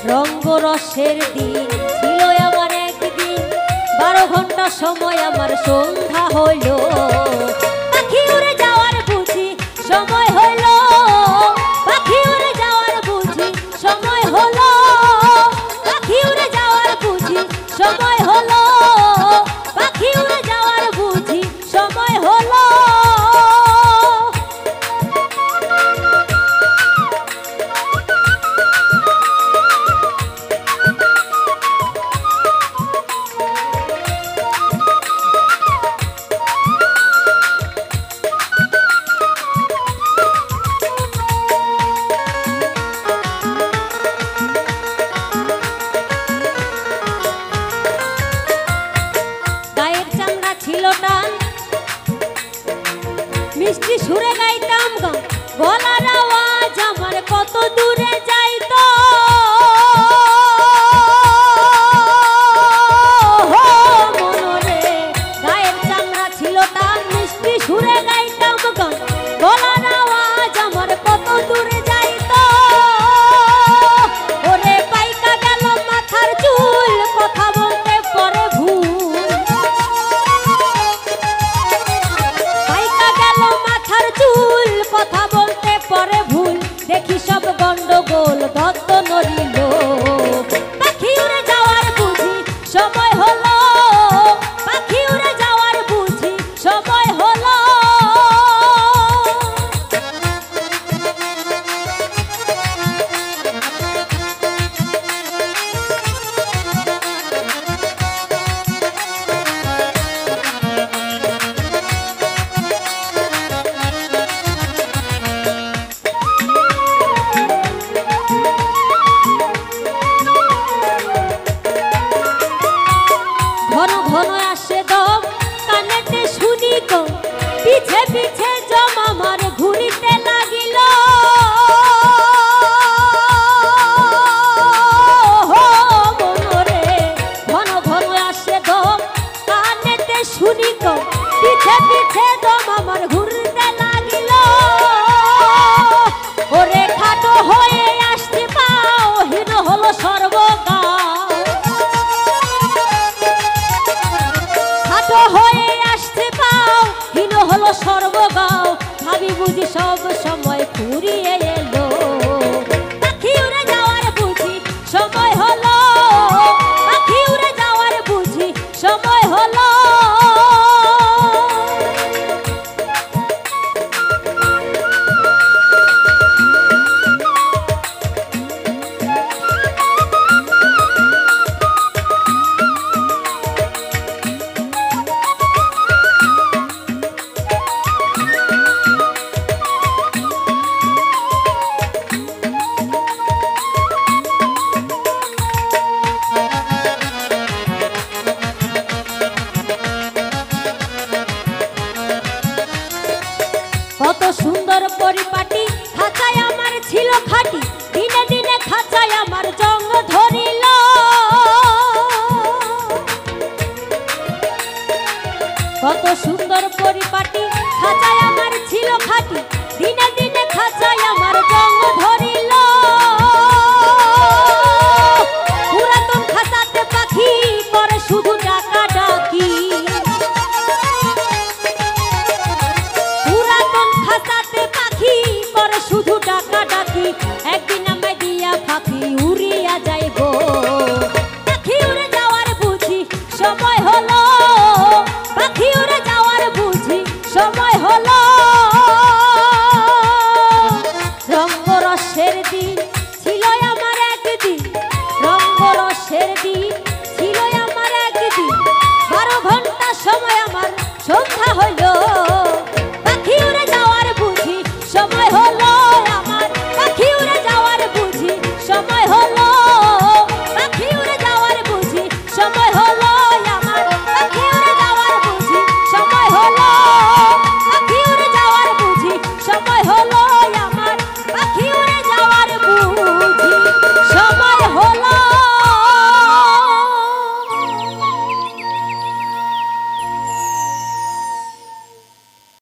রঙ্গরসের দিন ছিল আমার একদিন, 12 ঘন্টা সময় আমার সন্ধ্যা হইল। পাখি উড়ে যাওয়ার বুঝি সময় হইল, পাখি উড়ে যাওয়ার বুঝি সময় হলো, পাখি উড়ে যাওয়ার বুঝি সময় হলো, পাখি উড়ে যাওয়ার বুঝি সময় হলো। মিষ্টি সুরে গাইতাম গান, গলার আওয়াজ আমার কত দূরে যাইতো। মনরে গায়ের চামড়া ছিল টান, মিষ্টি সুরে গাইতাম গান, গলার আওয়াজ আমার কত দূরে যাইতো। ওরে পাইকা গেল মাথার চুল, কথা বলতে পরে ভুল, চুল কথা বলতে পরে ভুল, দেখি সব গন্ডগোল দত্ত নড়িল। পাখি উড়ে যাওয়ার বুঝি সময় হলো, পাখি উড়ে যাওয়ার বুঝি সময় হলো। ঘন ঘন আসে দম, কানেতে শুনি কম, পিছে পিছে জম আমার ঘুরিতে লাগিল। মনরে ঘন ঘন আসে দম, কানেতে শুনি কম, পিছে পিছে জম আমার ঘুরিতে লাগিল। ওরে খাটো হয়ে আসতে পাও, হীন হলো সর্বগাঁ, হয়ে আসতে পাও, হীন হলো সর্বগাঁও, ভাবি বুঝি সব সময় ফুরিয়ে এলো। পাখি উড়ে যাওয়ার বুঝি সময় হলো, পাখি উড়ে যাওয়ার বুঝি সময় হলো। কত সুন্দর পরিপাটি, খাঁচায় আমার ছিল খাটি, দিনে দিনে খাঁচায় আমার জং ধরিল। কত সুন্দর পরিপাটি, খাঁচায় আমার ছিল খাটি, দিনে দিনে খাঁচায় আমার জং ধরিল। পুরাতন খাঁচাতে পাখি করে শুধু ডাকা ডাকি, খাঁচাতে পাখি করে শুধু ডাকা ডাকি, একদিন আমায় দিয়া পাখি উড়িয়া যাইব। পাখি উড়ে যাওয়ার বুঝি সময় হলো, পাখি উড়ে যাওয়ার বুঝি সময় হলো। রঙ্গরসের দিন ছিল আমার একদিন, রঙ্গরসের দিন ছিল আমার একদিন, 12 ঘন্টা সময় আমার সন্ধ্যা হইল।